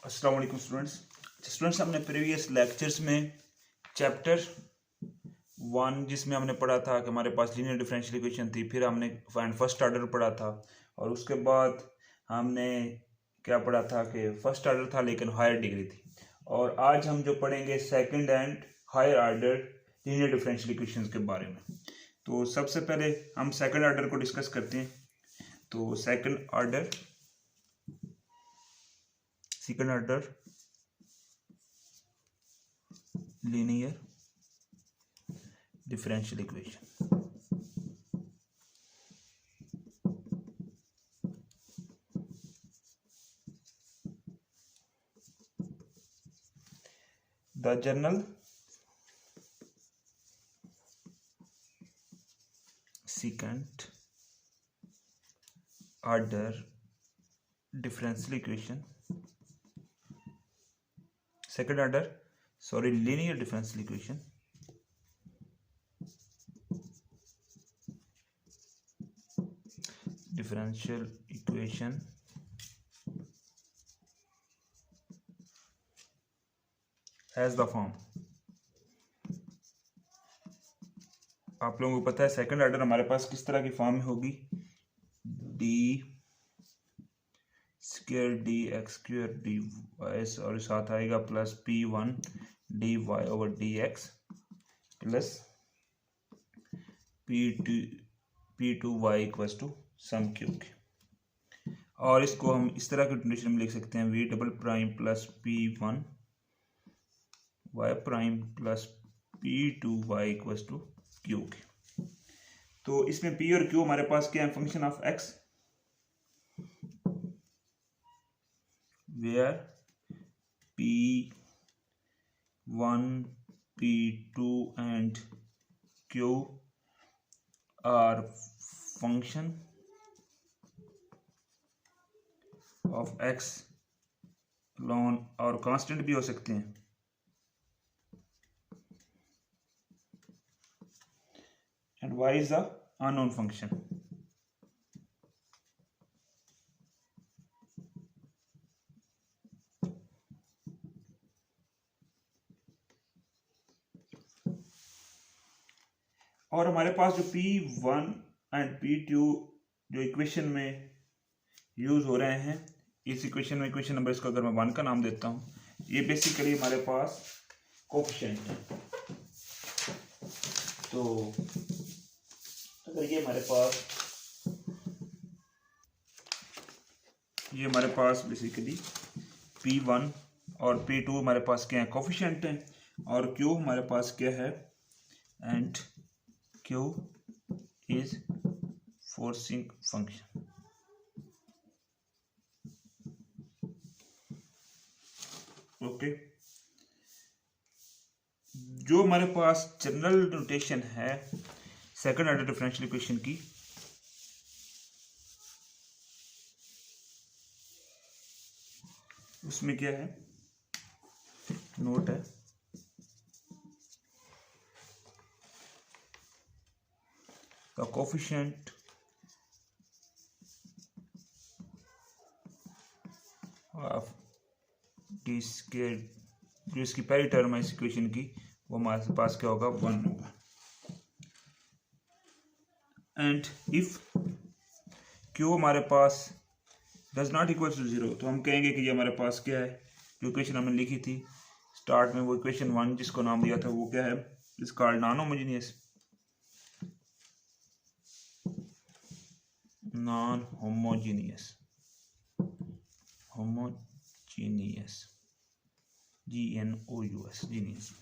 अस्सलाम वालेकुम स्टूडेंट्स हमने प्रीवियस लेक्चर्स में चैप्टर 1 जिसमें हमने पढ़ा था कि हमारे पास लीनियर डिफरेंशियल इक्वेशन थी, फिर हमने फाइंड फर्स्ट ऑर्डर पढ़ा था और उसके बाद हमने क्या पढ़ा था कि फर्स्ट ऑर्डर था लेकिन हायर डिग्री थी। और आज हम जो पढ़ेंगे second and higher order linear differential equations के बारे में। तो सबसे पहले हम सेकंड ऑर्डर को डिस्कस करते हैं। तो second order linear differential equation। The general second order differential equation linear differential equation has the form। आप लोगों को पता है सेकंड ऑर्डर हमारे पास किस तरह की फॉर्म में होगी, d square d x square d y और साथ आएगा plus P1 d Y over D x plus P2 y equals to some cube. और इसको हम इस तरह की नोटेशन में लिख सकते हैं V double prime plus P1 y prime plus P2 y equals to q के। तो इसमें P और Q हमारे पास क्या है, function of X, where P1 P2 and Q are function of X alone और कांस्टेंट भी हो सकते हैं। And y is the unknown function। और हमारे पास जो P1 एंड P2 जो इक्वेशन में यूज हो रहे हैं, इस इक्वेशन में इक्वेशन नंबर इसको अगर मैं 1 का नाम देता हूँ, ये बेसिकली हमारे पास कोफिशिएंट है। तो अगर ये हमारे पास बेसिकली P1 और P2 हमारे पास क्या है, कोफिशिएंट हैं, और Q हमारे पास क्या है, and Q is forcing function. Okay, जो हमारे पास जनरल नोटेशन है सेकंड ऑर्डर डिफरेंशियल इक्वेशन की, उसमें क्या है, नोट है the coefficient of d square, जो इसकी पहली टर्म है इस इक्वेशन की, वो हमारे पास क्या होगा, 1 होगा। एंड इफ Q हमारे पास डज नॉट इक्वल टू 0, तो हम कहेंगे कि ये हमारे पास क्या है, जो इक्वेशन हमने लिखी थी स्टार्ट में, वो इक्वेशन 1 जिसको नाम दिया था वो क्या है, is called non homogeneous GNOUS genius,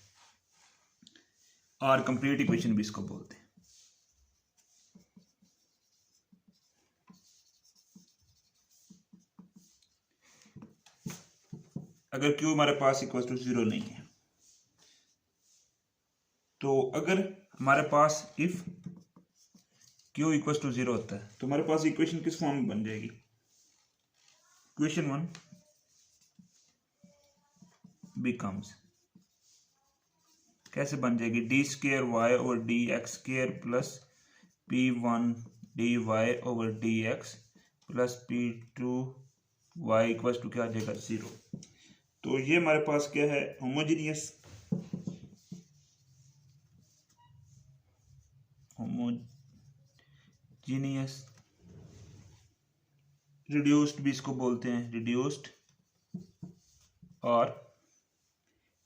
और कंप्लीट इक्वेशन भी इसको बोलते हैं। अगर Q हमारे पास इक्वल टू 0 नहीं है, तो अगर हमारे पास इफ Q इक्वल टू 0 होता है, तो हमारे पास इक्वेशन किस फॉर्म में बन जाएगी, इक्वेशन 1 बिकम्स, कैसे बन जाएगी, d square y over D x square plus P1 d Y over D x plus P2 y equal to क्या आ जाएगा, 0। तो ये हमारे पास क्या है, होमोजीनियस रिड्यूस्ड भी इसको बोलते हैं, रिड्यूस्ड और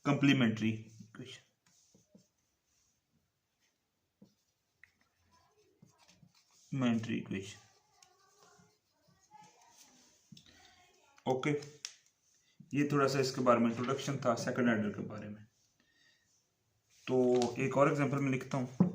कंप्लीमेंट्री इक्वेशन। ओके, ये थोड़ा सा इसके बारे में इंट्रोडक्शन था सेकंड ऑर्डर के बारे में। तो एक और एग्जांपल में लिखता हूँ।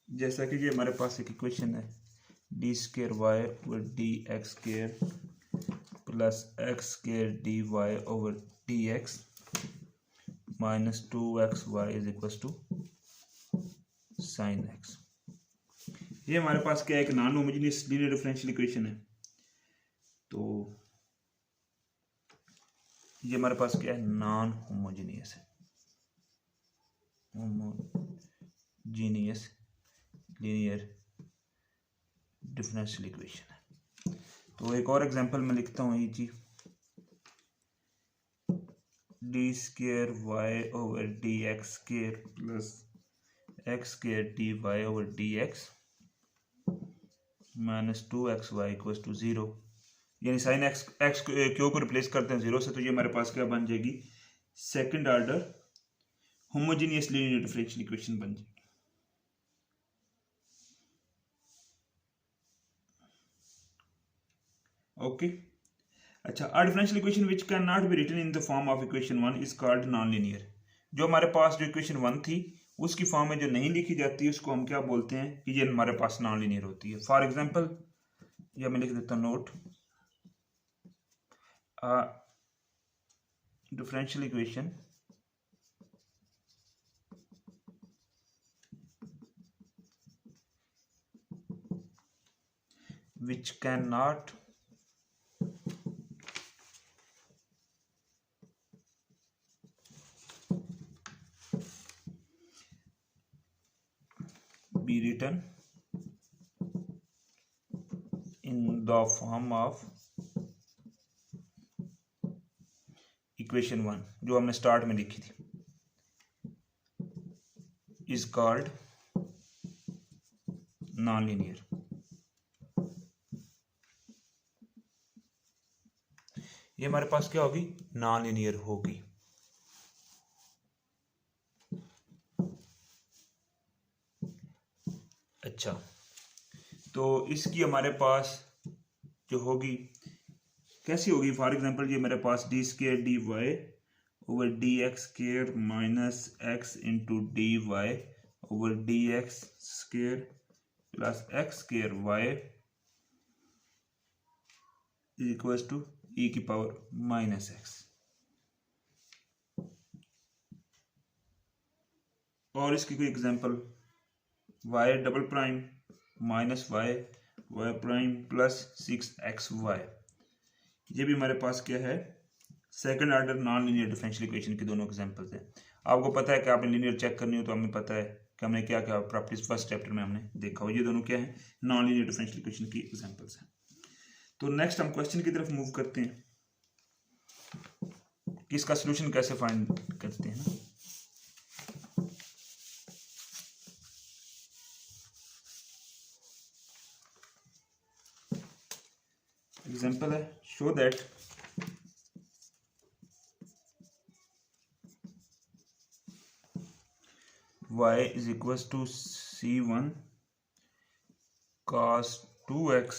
जैसा कि ये हमारे पास एक इक्वेशन है, d square y over D x square plus x square D Y over D x minus 2xy is equal to sine x. ये हमारे पास क्या है, एक non homogeneous linear differential equation है। तो ये हमारे पास क्या है, नॉन होमोजेनियस है, होमोजेनियस लीनियर डिफरेंशियल इक्वेशन है। तो एक और एग्जांपल में लिखता हूँ, ये जी d square y over D x square plus x square D Y over D x minus 2xy equal to 0, यानी साइन एक्स क्यू को रिप्लेस करते हैं 0 से, तो ये हमारे पास क्या बन जाएगी, second order homogeneous linear differential equation बन जाएगी। ओके, अच्छा, a differential equation which can not be written in the form of equation 1 is called non linear. जो हमारे पास जो इक्वेशन 1 थी उसकी फॉर्म में जो नहीं लिखी जाती है उसको हम क्या बोलते हैं कि ये हमारे पास नॉन लीनियर होती है। फॉर एग्जांपल ये मैं लिख देता हूँ note, differential equation which cannot be written in the form of equation 1 जो हमने स्टार्ट में लिखी थी, is called non-linear। ये हमारे पास क्या होगी, नॉन लीनियर होगी। अच्छा, तो इसकी हमारे पास जो होगी कैसी होगी, फॉर एग्जांपल ये मेरे पास D square D Y over D x square minus X into D Y over D x square plus x square Y is equal to E की पावर माइनस एक्स। और इसकी कोई example, Y double prime minus Y Y prime plus 6xy, ये भी हमारे पास क्या है, second order non linear differential equation के दोनों एग्जांपल्स हैं। आपको पता है कि आपने लीनियर चेक करनी हो तो हमें पता है कि हमने क्या क्या प्रॉपर्टीज फर्स्ट चैप्टर में हमने देखा हो, ये दोनों क्या है, नॉन लीनियर डिफरेंशियल इक्वेशन की एग्जांपल्स हैं। तो नेक्स्ट हम क्वेश्चन की तरफ मूव करते हैं कि इसका सोल्यूशन कैसे फाइंड करते हैं ना। एग्जांपल है, show that y is equals to c1 cos 2x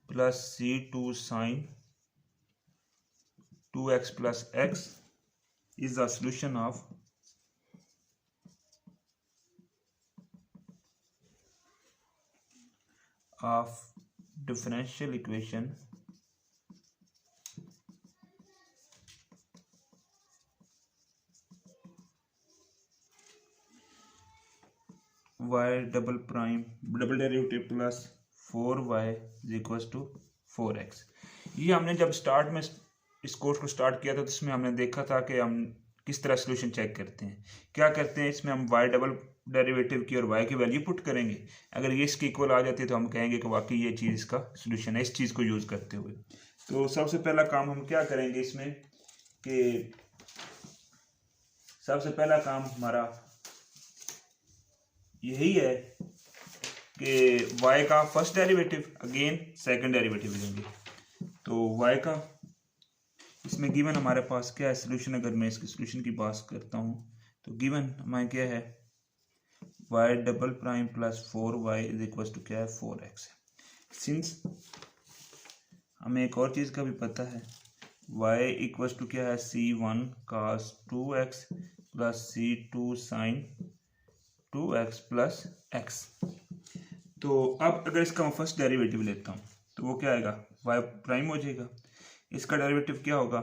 plus c2 sin 2x plus x is the solution of differential equation y double prime double derivative plus 4y is equal to 4x। ये हमने जब start में इस course को start किया था तो इसमें हमने देखा था कि हम किस तरह सोल्यूशन चेक करते हैं, क्या करते हैं, इसमें हम y डबल डेरिवेटिव की और y की वैल्यू पुट करेंगे। अगर ये इसके इक्वल आ जाती है तो हम कहेंगे कि वाकई ये चीज़ इसका सोल्यूशन है, इस चीज़ को यूज़ करते हुए। तो सबसे पहला काम हम क्या करेंगे इसमें कि सबसे पहला काम हमारा यही है कि y का first derivative again second derivative लेंगे। तो y का इसमें गिवन हमारे पास क्या है सोल्यूशन, अगर मैं इसके सोल्यूशन की बात करता हूँ तो गिवन हमारे क्या है y double prime plus 4y is equal to क्या है 4x। सिंस हमें एक और चीज़ का भी पता है y इक्वल टू क्या है c1 cos 2x plus c2 sin 2x plus x। तो अब अगर इसका मैं फर्स्ट डेरिवेटिव लेता हूँ तो वो क्या आएगा y प्राइम हो जाएगा। इसका डेरिवेटिव क्या होगा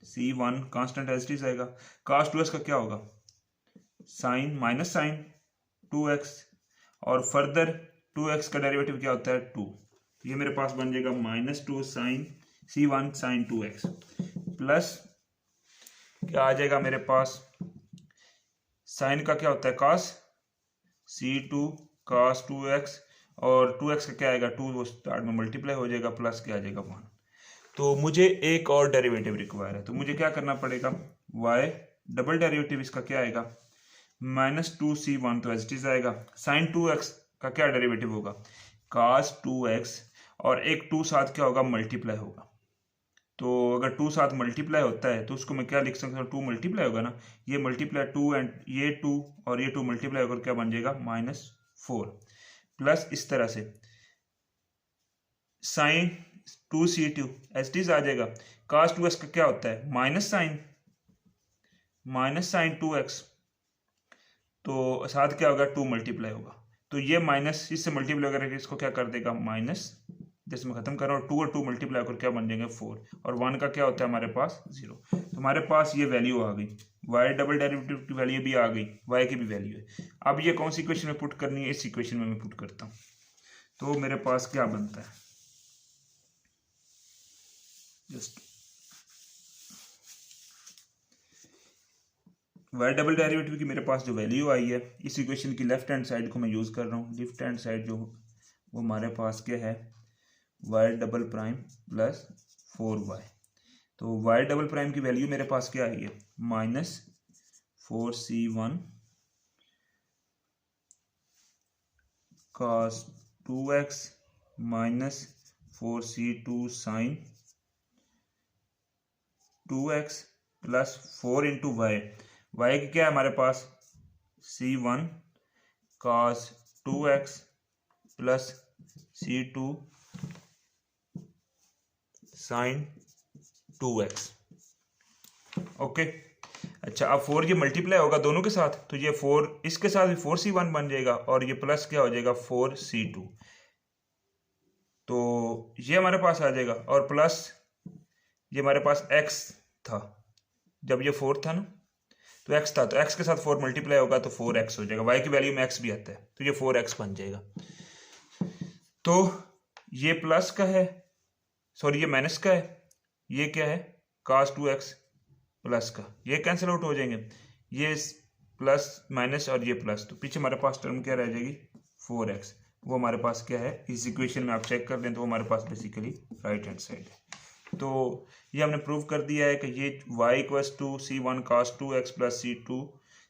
c1 constant as it is आएगा, cos 2x का क्या होगा साइन माइनस साइन 2x, और फर्दर 2x का डेरिवेटिव क्या होता है 2। ये मेरे पास बन जाएगा -2 sign c1 sign 2x plus क्या आ जाएगा मेरे पास साइन का क्या होता है cos c2 cos 2x, और 2x का क्या आएगा 2 वो स्टार्ट में मल्टीप्लाई हो जाएगा प्लस क्या आ जाएगा 1। तो मुझे एक और डेरिवेटिव रिक्वायर है, तो मुझे क्या करना पड़ेगा y डबल डेरिवेटिव इसका क्या आएगा -2c1 तो एज इट इज आएगा, साइन 2x का क्या डेरिवेटिव होगा cos 2x, और एक 2 साथ क्या होगा मल्टीप्लाई होगा। तो अगर 2 साथ मल्टीप्लाई होता है तो उसको मैं क्या लिख सकता हूँ 2 मल्टीप्लाई होगा ना, ये मल्टीप्लाई 2 एंड ये 2 और ये 2 मल्टीप्लाई होकर क्या बन जाएगा -4 प्लस इस तरह से sine 2c2 as it is आ जाएगा। cos 2x का क्या होता है माइनस साइन 2x, तो साथ क्या होगा 2 मल्टीप्लाई होगा, तो ये माइनस इससे मल्टीप्लाई करके इसको क्या कर देगा माइनस, जैसे मैं खत्म कर रहा हूँ 2 और 2 मल्टीप्लाई होकर क्या बन जाएंगे 4, और 1 का क्या होता है हमारे पास 0। तो हमारे पास ये वैल्यू आ गई, y डबल डेरिवेटिव की वैल्यू भी आ गई, y की भी वैल्यू है। अब ये कौन सी इक्वेशन में पुट करनी है, इस इक्वेशन में मैं पुट करता हूँ। तो मेरे पास क्या बनता है जस्ट y डबल डेरिवेटिव की मेरे पास जो वैल्यू आई है इस इक्वेशन की लेफ्ट हैंड साइड को मैं यूज़ कर रहा हूँ। लेफ्ट हैंड साइड जो वो हमारे पास क्या है y double prime plus 4y। तो y डबल प्राइम की वैल्यू मेरे पास क्या आई है -4c1 cos 2x minus 4c2 sin 2x plus 4 into y. Y की क्या है हमारे पास c1 cos 2x plus c2 sin 2x। Okay अच्छा, अब 4 ये मल्टीप्लाई होगा दोनों के साथ, तो ये 4 इसके साथ भी 4c1 बन जाएगा, और ये प्लस क्या हो जाएगा 4c2, तो ये हमारे पास आ जाएगा, और प्लस ये हमारे पास x था, जब ये 4 था ना तो x था, तो x के साथ 4 मल्टीप्लाई होगा तो 4x हो जाएगा, y की वैल्यू में x भी आता है तो ये 4x बन जाएगा। तो ये प्लस का है, सॉरी ये माइनस का है, ये क्या है cos 2x प्लस का, ये कैंसिल आउट हो जाएंगे, ये प्लस माइनस और ये प्लस, तो पीछे हमारे पास टर्म क्या रह जाएगी 4x, वो हमारे पास क्या है इस इक्वेशन में आप चेक कर लें तो वो हमारे पास बेसिकली राइट हैंड साइड है। तो ये हमने प्रूव कर दिया है कि ये y equals to c1 cos 2x plus c2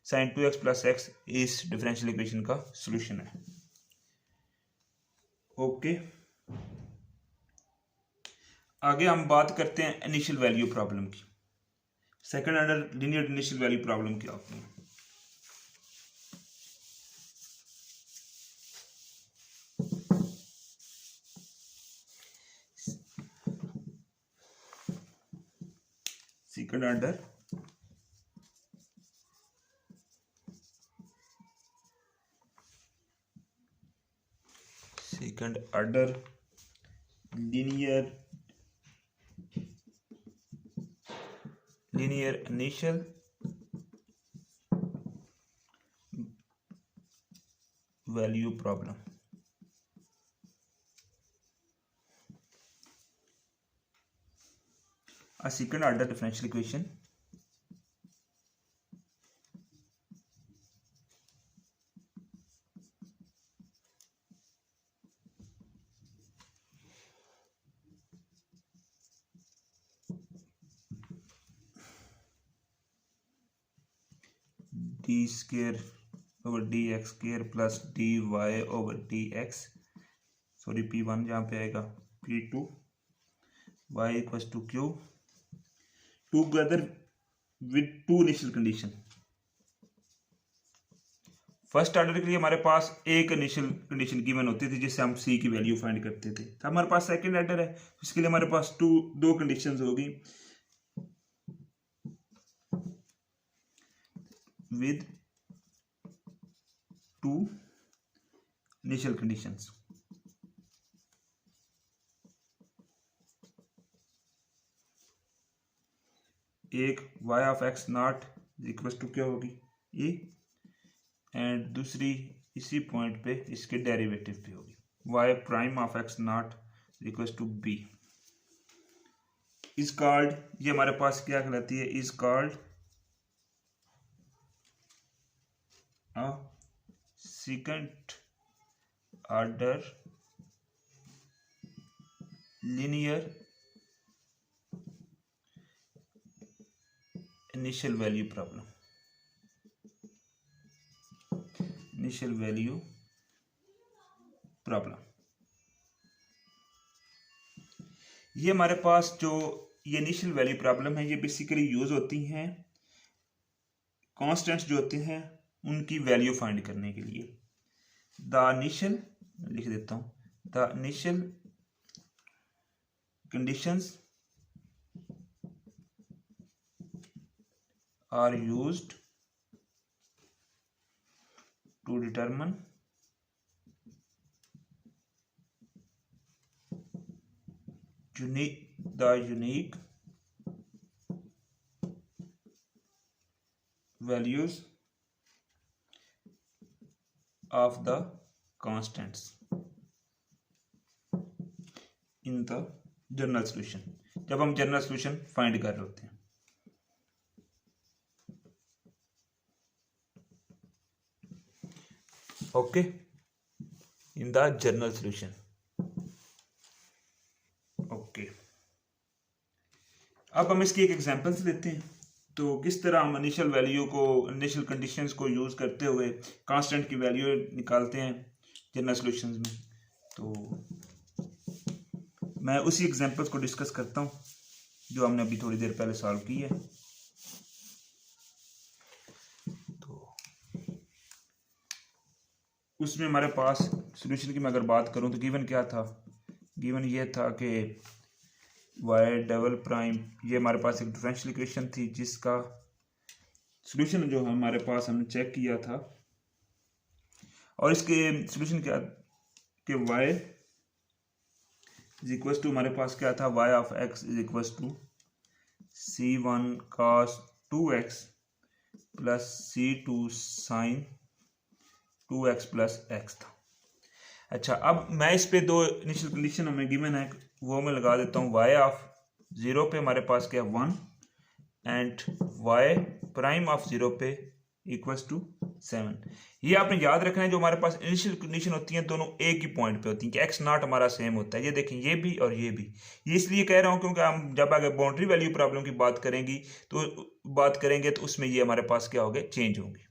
sin 2x plus x इस डिफरेंशियल इक्वेशन का सॉल्यूशन है। ओके, आगे हम बात करते हैं इनिशियल वैल्यू प्रॉब्लम की। Second order linear initial value problem क्या होती है। Second order linear initial value problem. A second order differential equation d square over D x square plus d Y over D x, sorry P1 जहाँ पे आएगा P2 y equals to Q together with two initial condition. First order के लिए हमारे पास एक initial condition given होती थी जिससे हम c की वैल्यू फाइंड करते थे। तो हमारे पास सेकंड ऑर्डर है, इसके लिए हमारे पास दो कंडीशंस होगी विद टू इनिशियल कंडीशंस। एक y of x not equal to क्या होगी ए, एंड दूसरी इसी पॉइंट पे इसके डेरिवेटिव पे होगी y prime of x not equal to b. Is called, ये हमारे पास क्या कहलाती है, is called a second order linear initial value problem, initial value problem। ये हमारे पास जो ये इनिशियल वैल्यू प्रॉब्लम है ये बेसिकली यूज होती हैं कांस्टेंट्स जो होते हैं उनकी वैल्यू फाइंड करने के लिए। द इनिशियल, लिख देता हूं, the initial conditions are used to determine the unique values of the constants in the general solution, जब हम जनरल सॉल्यूशन फाइंड कर रहे होते हैं। Okay, in the general solution. Okay, अब हम इसकी एक एग्जांपल्स लेते हैं। तो किस तरह हम इनिशियल वैल्यू को, इनिशियल कंडीशंस को यूज करते हुए कांस्टेंट की वैल्यू निकालते हैं जनरल सॉल्यूशंस में। तो मैं उसी एग्जांपल्स को डिस्कस करता हूं जो हमने अभी थोड़ी देर पहले सॉल्व की है। तो उसमें हमारे पास सॉल्यूशन की मैं अगर बात करूं तो गिवन क्या था, गिवन ये था कि वाई डबल प्राइम, ये हमारे पास एक डिफरेंशियल इक्वेशन थी जिसका सॉल्यूशन जो हमारे पास हमने चेक किया था, और इसके सॉल्यूशन क्या कि वाई इज इक्वल टू, हमारे पास क्या था, y of x is equal to c1 cos 2x plus c2 sin 2x plus x था। अच्छा, अब मैं इस पे दो इनिशियल कंडीशन हमें गिवन है वो मैं लगा देता हूँ। y ऑफ 0 पे हमारे पास क्या 1 एंड y प्राइम ऑफ 0 पे इक्वल्स टू 7। ये आपने याद रखना है, जो हमारे पास इनिशियल कंडीशन होती हैं दोनों एक ही पॉइंट पे होती हैं कि एक्स नॉट हमारा सेम होता है। ये देखें, ये भी और ये भी। ये इसलिए कह रहा हूँ क्योंकि हम जब आगे बाउंड्री वैल्यू प्रॉब्लम की बात करेंगे तो उसमें ये हमारे पास क्या होंगे, चेंज होंगे।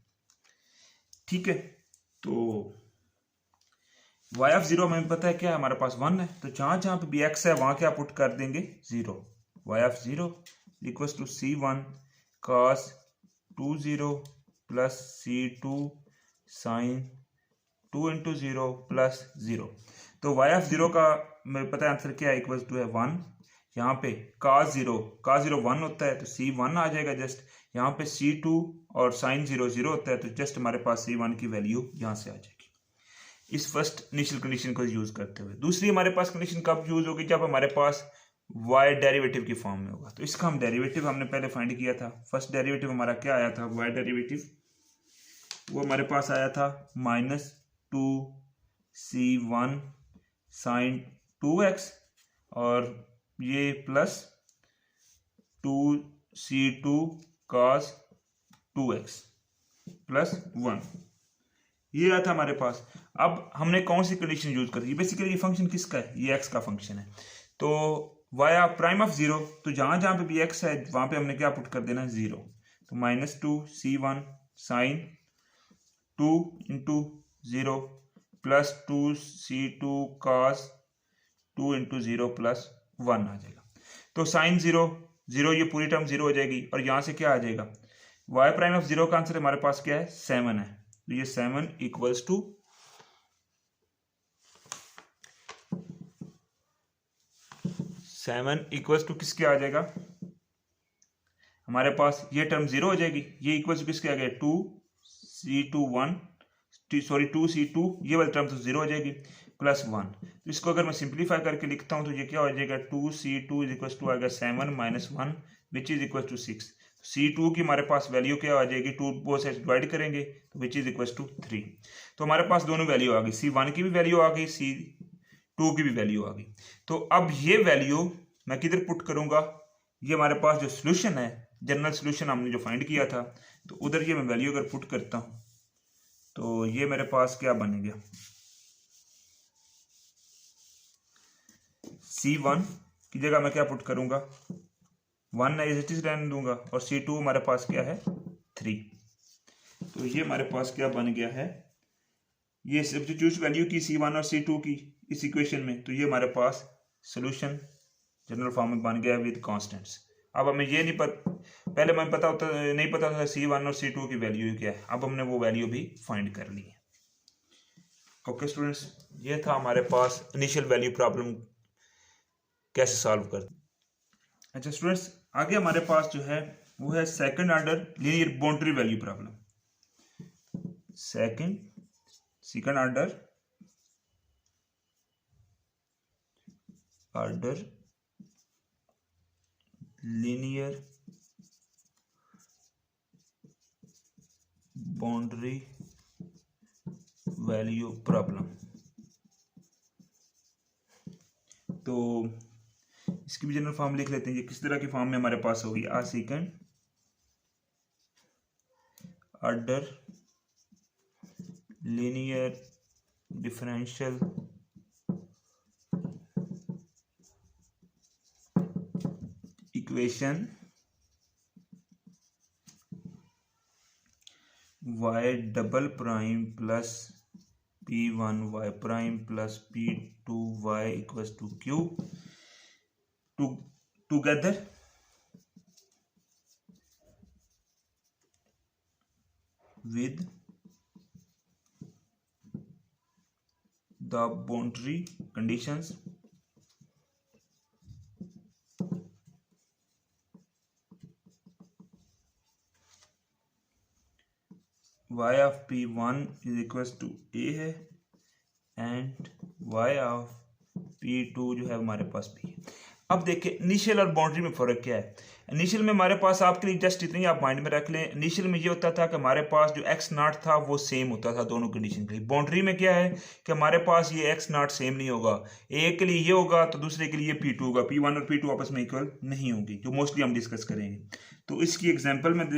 ठीक है, तो y ऑफ 0 हमें पता है क्या है, हमारे पास 1 है, तो जहां जहां पे भी x है वहां क्या पुट कर देंगे 0। y ऑफ 0 equals to c1 cos 20 plus c2 sin 2 into 0 plus 0। तो y ऑफ 0 का मेरे पता है आंसर क्या है, इक्वल्स टू है 1। यहाँ पे cos 0 1 होता है तो c1 आ जाएगा जस्ट। यहाँ पे c2 और sin 0 0 होता है तो जस्ट हमारे पास c1 की वैल्यू यहाँ से आ जाएगी इस फर्स्ट इनिशियल कंडीशन को यूज करते हुए। दूसरी हमारे पास कंडीशन कब यूज होगी, जब हमारे पास y डेरिवेटिव की फॉर्म में होगा। तो इसका हम डेरिवेटिव हमने पहले फाइंड किया था। फर्स्ट डेरिवेटिव हमारा क्या आया था, y डेरिवेटिव वो हमारे पास आया था -2c1 sin 2x और ये plus 2c2 cos 2x plus 1, ये आया था हमारे पास। अब हमने कौन सी कंडीशन यूज कर दी, बेसिकली ये फंक्शन किसका है, ये x का फंक्शन है। तो y प्राइम ऑफ 0, तो जहां जहां पे भी x है वहां पे हमने क्या पुट कर देना 0। तो -2c1 sine 2 into 0 plus 2c2 cos 2 into 0 plus 1 आ जाएगा। तो साइन 0 0, ये पूरी टर्म 0 हो जाएगी और यहाँ से क्या आ जाएगा, y प्राइम ऑफ 0 का आंसर हमारे पास क्या है 7 है। तो ये 7 इक्वल्स टू 7 इक्वल्स टू किसके आ जाएगा, हमारे पास ये टर्म 0 हो जाएगी, ये इक्वल्स टू किसके आ गया 2c2 ये वाली टर्म तो 0 हो जाएगी प्लस 1। तो इसको अगर मैं सिंप्लीफाई करके लिखता हूं तो ये क्या हो जाएगा 2c2 इज इक्वल्स टू आएगा 7 minus 1 which is equal to 6। c2 की हमारे पास वैल्यू क्या आ जाएगी, 2 बोथ साइड डिवाइड करेंगे तो विच इज इक्वल टू 3। तो हमारे पास दोनों वैल्यू आ गई, c1 की भी वैल्यू आ गई, c2 की भी वैल्यू आ गई। तो अब ये वैल्यू मैं किधर पुट करूंगा, ये हमारे पास जो सोल्यूशन है, जनरल सोल्यूशन हमने जो फाइंड किया था, तो उधर ये मैं वैल्यू अगर पुट करता हूं तो ये मेरे पास क्या बन गया, c1 की जगह मैं क्या पुट करूंगा 1 एज इट इज रहने दूंगा और c2 हमारे पास क्या है 3। तो ये हमारे पास क्या बन गया है, ये सब्स्टिट्यूट वैल्यू की c1 और c2 की इस इक्वेशन में, तो ये हमारे पास सोल्यूशन जनरल फॉर्म में बन गया विद कांस्टेंट्स। अब हमें ये नहीं पता, पहले हमें नहीं पता था c1 और c2 की वैल्यू क्या है, अब हमने वो वैल्यू भी फाइंड कर ली है। ओके स्टूडेंट्स, ये था हमारे पास इनिशियल वैल्यू प्रॉब्लम कैसे सॉल्व कर। अच्छा स्टूडेंट्स, आगे हमारे पास जो है वो है second order linear boundary value problem. Second order linear boundary value problem. तो इसकी भी जनरल फॉर्म लिख लेते हैं, ये किस तरह की फॉर्म में हमारे पास होगी, आ second order linear differential equation y double prime plus p1y prime plus p2y equals to q together with the boundary conditions y of p1 is equals to a है एंड y of p2 जो है हमारे पास b है। अब देखिए initial और boundary में फर्क क्या है। इनिशियल में हमारे पास आपके लिए जस्ट इतनी आप माइंड में रख लें, इनिशियल में ये होता था कि हमारे पास जो एक्स नॉट था वो सेम होता था दोनों कंडीशन के लिए। बाउंड्री में क्या है कि हमारे पास ये एक्स नॉट सेम नहीं होगा, एक के लिए ये होगा तो दूसरे के लिए p2 होगा, p1 और p2 आपस में इक्वल नहीं होगी, जो मोस्टली हम डिस्कस करेंगे। तो इसकी एग्जाम्पल में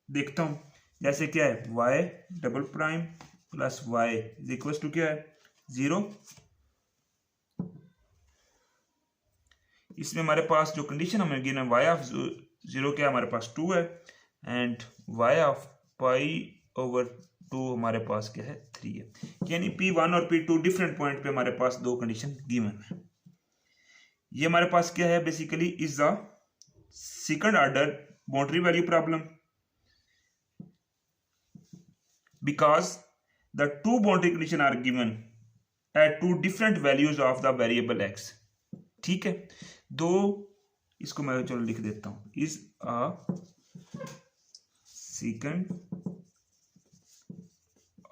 देखता हूँ, जैसे क्या है y double prime plus y is equal to क्या है 0। इसमें हमारे पास जो कंडीशन हमें गिवन है y ऑफ 0 क्या हमारे पास 2 है and y of pi over 2 हमारे पास क्या है 3 है। यानी p1 और p2 डिफरेंट पॉइंट पे हमारे पास दो कंडीशन गिवन है। ये हमारे पास क्या है basically is the second order boundary value problem because the two boundary condition are given at two different values of the variable x। ठीक है, दो इसको मैं चलो लिख देता हूं, is a second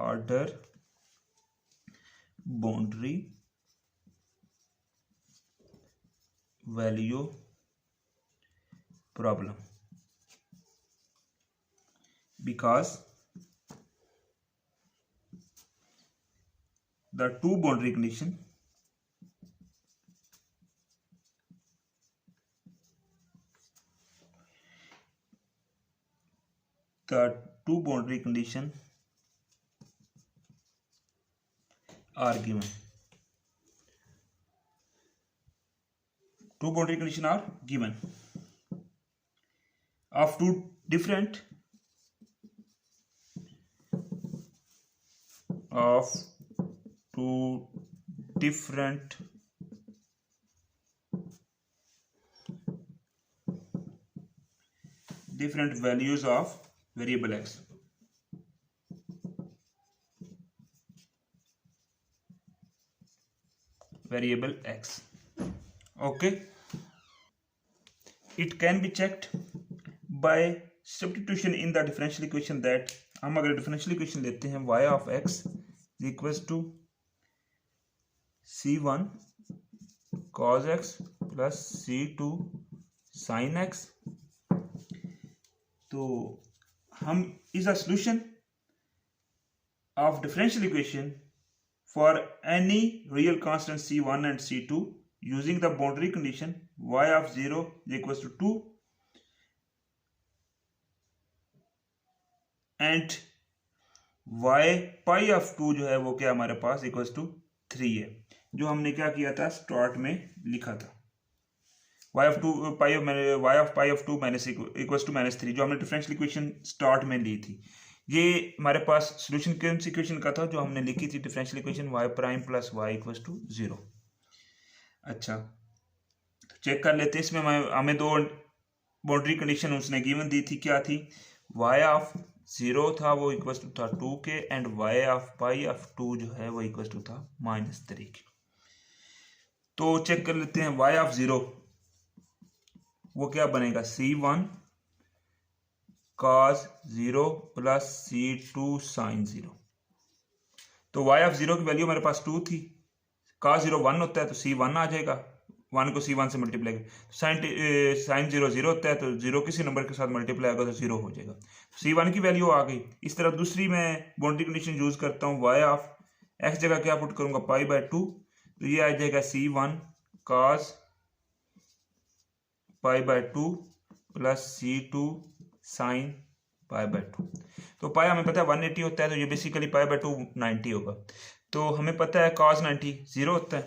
order boundary value problem because the two boundary condition are given, two boundary condition are given of two different of two different values of variable x. Variable x. Okay. It can be checked by substitution in the differential equation that हम अगर differential equation लेते हैं y of x is equals to c1 cos x plus c2 sin x. तो हम is a solution of differential equation for any real constant c1 and c2 using the boundary condition y of 0 is equals to 2 and y pi of 2 जो है वो क्या हमारे पास equals to 3 है, जो हमने क्या किया था स्टार्ट में लिखा था y of pi of 2 minus equals to -3 जो हमने डिफरेंशियल इक्वेशन स्टार्ट में ली थी. ये हमारे पास सोल्यूशन कौन सी इक्वेशन का था जो हमने लिखी थी differential equation y prime plus y equals to 0. अच्छा, तो चेक कर लेते हैं. इसमें हमें दो बाउंड्री कंडीशन उसने गिवन दी थी. क्या थी? y ऑफ 0 था वो इक्वल्स टू था 2 के and y of pi of 2 जो है वो इक्वल्स टू था -3 के. तो चेक कर लेते हैं y ऑफ 0 वो क्या बनेगा c1 cos 0 plus c2 sin 0. तो y ऑफ 0 की वैल्यू हमारे पास 2 थी. cos 0 1 होता है तो c1 आ जाएगा, 1 को c1 से मल्टीप्लाई कर. sin 0 0 होता है तो 0 किसी नंबर के साथ मल्टीप्लाई होगा तो 0 हो जाएगा. c1 की वैल्यू आ गई. इस तरह दूसरी मैं बाउंड्री कंडीशन यूज करता हूँ. y ऑफ x जगह क्या पुट करूंगा पाई बाय 2, तो ये आ जाएगा c1 cos pi by 2 plus c2 sine pi by 2. तो पाई हमें पता है 180 होता है तो ये बेसिकली पाई बाय 2 90 होगा. तो हमें पता है cos 90 0 होता है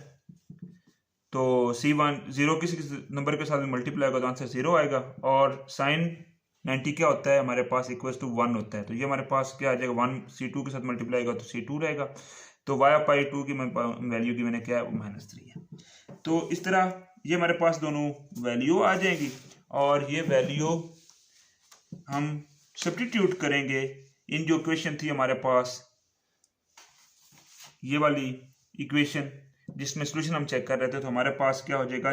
तो c1 0 किसी नंबर के साथ मल्टीप्लाई होगा तो आंसर 0 आएगा. और साइन 90 क्या होता है हमारे पास इक्वल्स टू 1 होता है. तो ये हमारे पास क्या आ जाएगा 1 c2 के साथ मल्टीप्लाई होगा तो c2 रहेगा. तो y पाई 2 की वैल्यू की मैंने क्या है -3 है. तो इस तरह ये हमारे पास दोनों वैल्यू आ जाएगी और ये वैल्यू हम सब्स्टिट्यूट करेंगे इन जो इक्वेशन थी हमारे पास, ये वाली इक्वेशन जिसमें सोल्यूशन हम चेक कर रहे थे. तो हमारे पास क्या हो जाएगा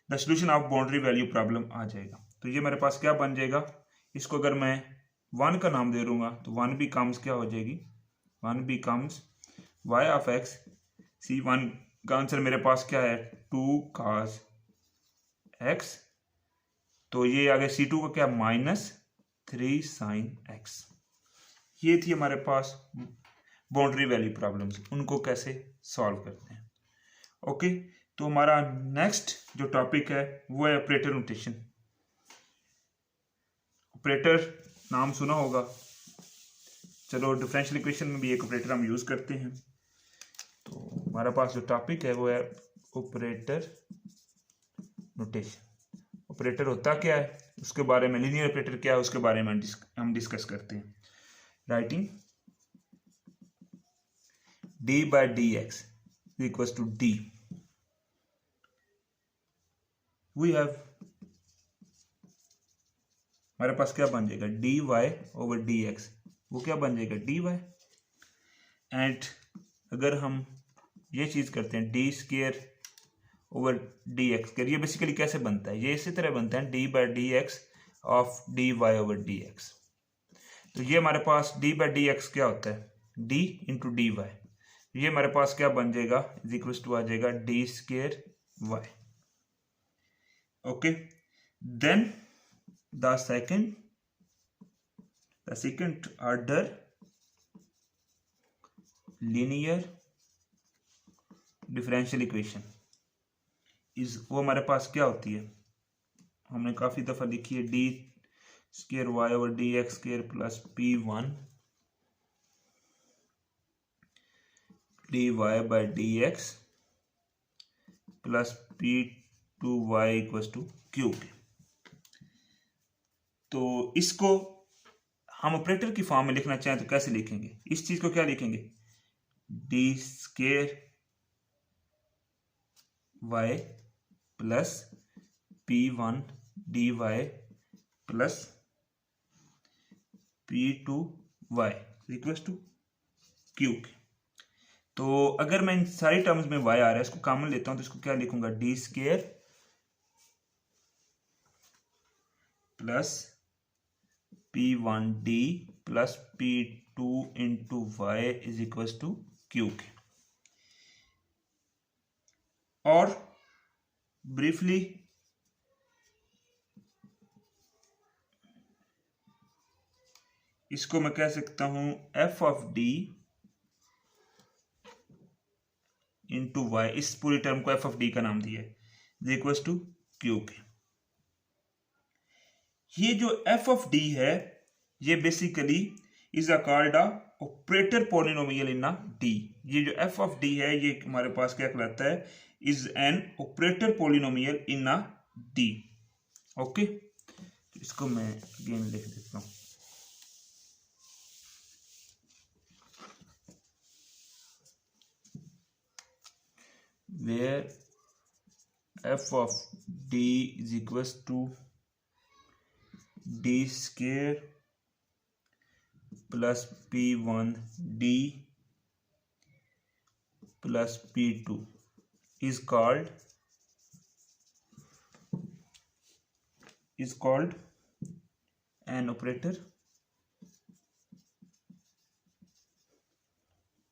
the solution of boundary value problem आ जाएगा. तो ये मेरे पास क्या बन जाएगा, इसको अगर मैं 1 का नाम दे दूंगा तो 1 बिकम्स क्या हो जाएगी 1 becomes y of x. c1 का आंसर मेरे पास क्या है 2 cos x. तो ये आगे c2 का क्या -3 sin x. ये थी हमारे पास बाउंड्री वैल्यू प्रॉब्लम्स. उनको कैसे सॉल्व करते हैं. ओके, तो हमारा नेक्स्ट जो टॉपिक है वो है ऑपरेटर नोटेशन. ऑपरेटर नाम सुना होगा. चलो डिफरेंशियल इक्वेशन में भी एक ऑपरेटर हम यूज करते हैं. तो हमारे पास जो टॉपिक है वो है ऑपरेटर नोटेशन. ऑपरेटर होता क्या है उसके बारे में, लीनियर ऑपरेटर क्या है उसके बारे में हम डिस्कस करते हैं. Writing d by dx equals to d. We have हमारे पास क्या बन जाएगा dy over dx. वो क्या बन जाएगा dy. एंड अगर हम ये चीज करते हैं d square over dx square, ये बेसिकली कैसे बनता है, ये इसी तरह बनता है d by dx of dy over dx. तो ये हमारे पास d by dx क्या होता है d इंटू dy. ये हमारे पास क्या बन जाएगा इज इक्वल्स टू आ जाएगा d square y. Okay, then the second order linear differential equation is वो हमारे पास क्या होती है, हमने काफी दफा लिखी है d square y over D x square plus p1 dy by dx plus p2y equals to q. तो इसको हम ऑपरेटर की फॉर्म में लिखना चाहें तो कैसे लिखेंगे, इस चीज को क्या लिखेंगे d square y plus P1 dy प्लस P2 y equal to q के। तो अगर मैं इन सारी टर्म्स में y आ रहा है, इसको कॉमन लेता हूं तो इसको क्या लिखूंगा, d square plus P1d plus P2 into y is equal to q के। और ब्रीफली इसको मैं कह सकता हूं f of d into y, इस पूरी टर्म को एफ ऑफ डी का नाम दिया है, इज इक्वल टू क्यू के। ये जो एफ ऑफ डी है ये basically is a called a operator polynomial in a D. ये जो एफ ऑफ डी है ये हमारे पास क्या कहलाता है, is an operator polynomial in a D. Okay, इसको मैं अगेन लिख देता हूं। where f of d is equals to d square plus p1d plus p2 is called an operator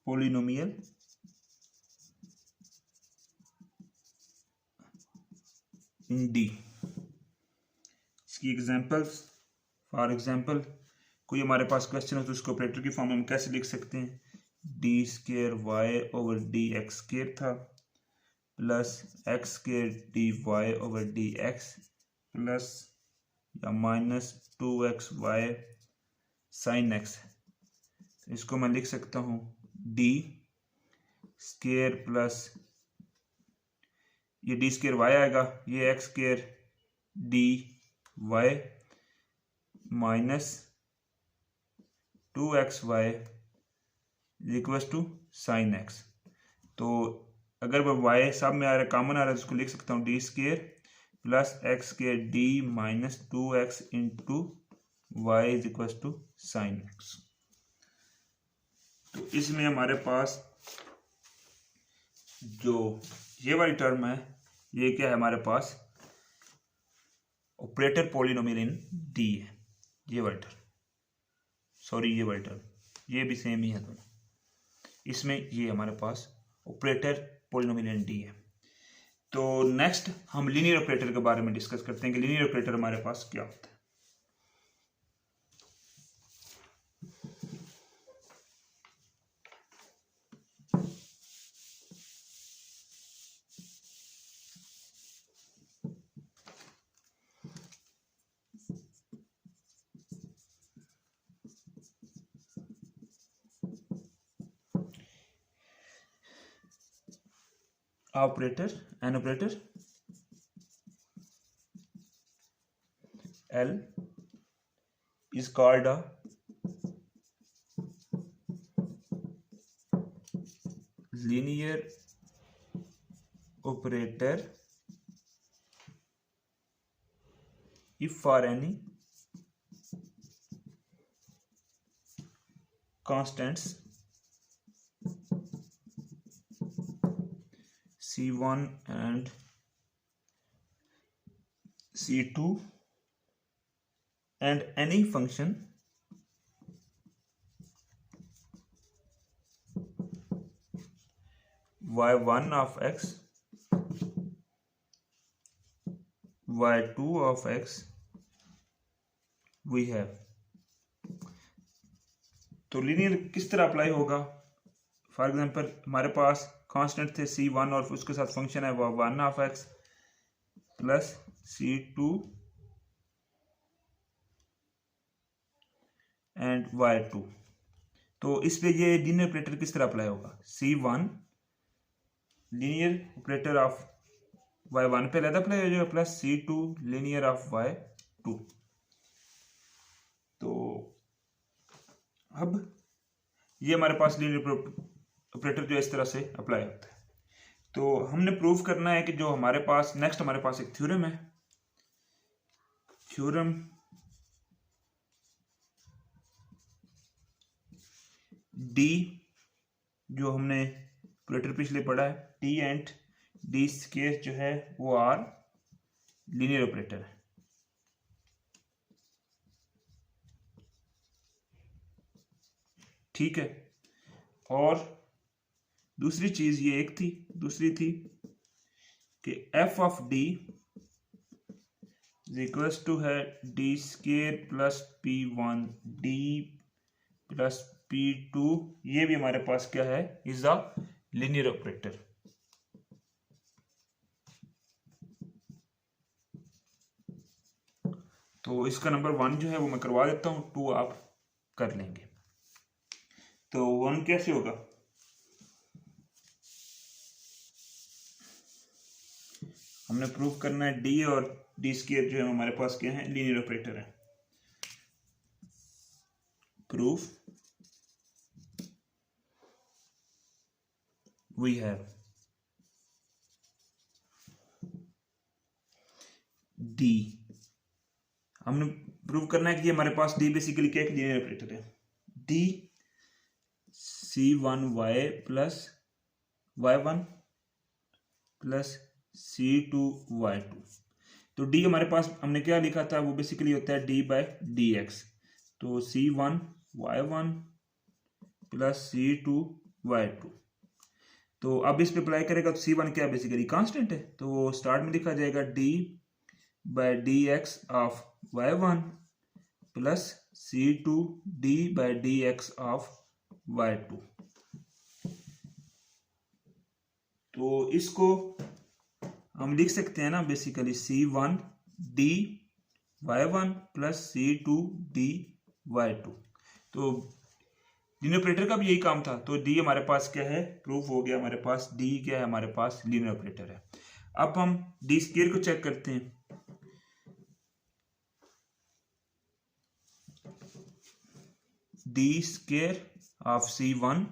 polynomial in D। इसकी एग्जांपल्स, फॉर एग्जांपल कोई हमारे पास question हो तो उसको ऑपरेटर की फॉर्म में हम कैसे लिख सकते हैं, D square Y over D x square था plus x square D Y over D x plus या minus 2x Y sine X. इसको मैं लिख सकता हूँ डी स्केयर प्लस ये डी स्केयर वाई आएगा, ये X square D Y minus 2x Y equal to sine x. तो अगर वो वाई सब में आ रहा है, कॉमन आ रहा है, उसको लिख सकता हूँ D square plus x square d minus 2x into y is equal to sine x. तो इसमें हमारे पास जो ये वाली टर्म है ये क्या है, हमारे पास ऑपरेटर पॉलिनोमियल इन डी है। ये वाली टर्म, सॉरी ये वाली टर्म, ये भी सेम ही है दोनों। इसमें ये हमारे पास ऑपरेटर पॉलिनोमियल इन डी है। तो नेक्स्ट हम लीनियर ऑपरेटर के बारे में डिस्कस करते हैं कि लीनियर ऑपरेटर हमारे पास क्या होता है। an operator L is called a linear operator if for any constants C1 and C2 and any function y1 of x, y2 of x we have। तो लीनियर किस तरह अप्लाई होगा, फॉर एग्जांपल हमारे पास कांस्टेंट थे C1 और उसके साथ function है वो 1 of x plus C2 and y2। तो इस पे ये लीनियर ऑपरेटर किस तरह अप्लाई होगा, C1 linear operator of y1 पे अलग अप्लाई हो जाएगा plus C2 linear of y2। तो अब ये हमारे पास लीनियर ऑपरेटर जो इस तरह से अप्लाई होता है। तो हमने प्रूव करना है कि जो हमारे पास नेक्स्ट हमारे पास एक थ्योरम है, थ्योरम डी, जो हमने ऑपरेटर पिछले पढ़ा है, टी एंड डी स्केयर जो है वो आर लीनियर ऑपरेटर है। ठीक है, और दूसरी चीज ये एक थी, दूसरी थी कि F of D is equals to है D square plus P one D plus P2, ये भी हमारे पास क्या है, इज अ लीनियर ऑपरेटर। तो इसका नंबर 1 जो है वो मैं करवा देता हूं, 2 आप कर लेंगे। तो 1 कैसे होगा, हमने प्रूव करना है डी और डी स्क्वायर जो है हमारे पास क्या है, लीनियर ऑपरेटर है। प्रूफ वी हैव डी, हमने प्रूव करना है कि हमारे पास डी बेसिकली क्या है, लीनियर ऑपरेटर है। D C1y plus y1 plus C2y2। तो डी हमारे पास हमने क्या लिखा था, वो बेसिकली होता है डी बाय डी एक्स। तो C1y1 प्लस C2y2। तो अब इस पे अप्लाई करेगा तो C1 क्या बेसिकली कांस्टेंट है, तो वो स्टार्ट में लिखा जाएगा d by d x of y1 plus C2 d by d x of y2। तो इसको हम लिख सकते हैं ना basically C1 D y1 plus C2 D y2। तो लीनियर ऑपरेटर का भी यही काम था। तो डी हमारे पास क्या है, प्रूफ हो गया, हमारे पास डी क्या है, हमारे पास लीनियर ऑपरेटर है। अब हम डी स्क्वायर को चेक करते हैं। D square of C1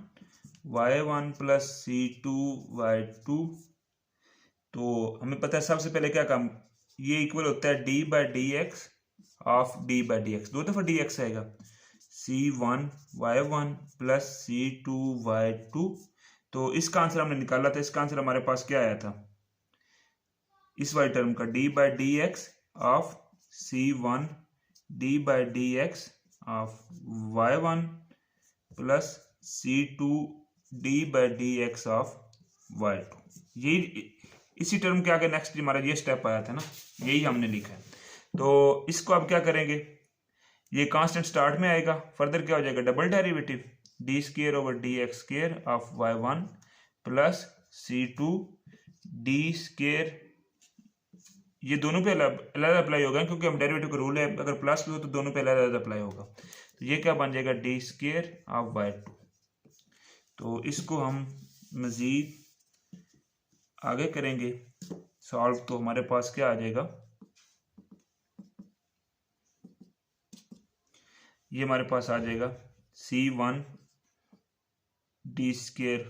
y1 plus C2 y2। तो हमें पता है सबसे पहले क्या काम, ये इक्वल होता है d by d x of d by d x, दो दफा डी एक्स आएगा, C1 y1 plus C2 y2। तो इसका आंसर हमने निकाला था, इसका आंसर हमारे पास क्या आया था, इस वाली टर्म का d by d x of C1 d by d x of y1 plus C2 d by d x of y2। यही इसी टर्म के आगे नेक्स्ट हमारा ये स्टेप आया था ना, यही हमने लिखा है। तो इसको अब क्या करेंगे, ये कांस्टेंट स्टार्ट में आएगा, फर्दर क्या हो जाएगा, double derivative D square over D x square of y1 plus C2 D square, ये दोनों पे अलग अलग अप्लाई होगा क्योंकि हम डेरिवेटिव का रूल है, अगर प्लस हो तो दोनों पे अलग अलग अप्लाई होगा। तो ये क्या बन जाएगा, डी स्क्वायर ऑफ y2। तो इसको हम मजीद आगे करेंगे सॉल्व, तो हमारे पास क्या आ जाएगा, ये हमारे पास आ जाएगा C1 डी स्क्वायर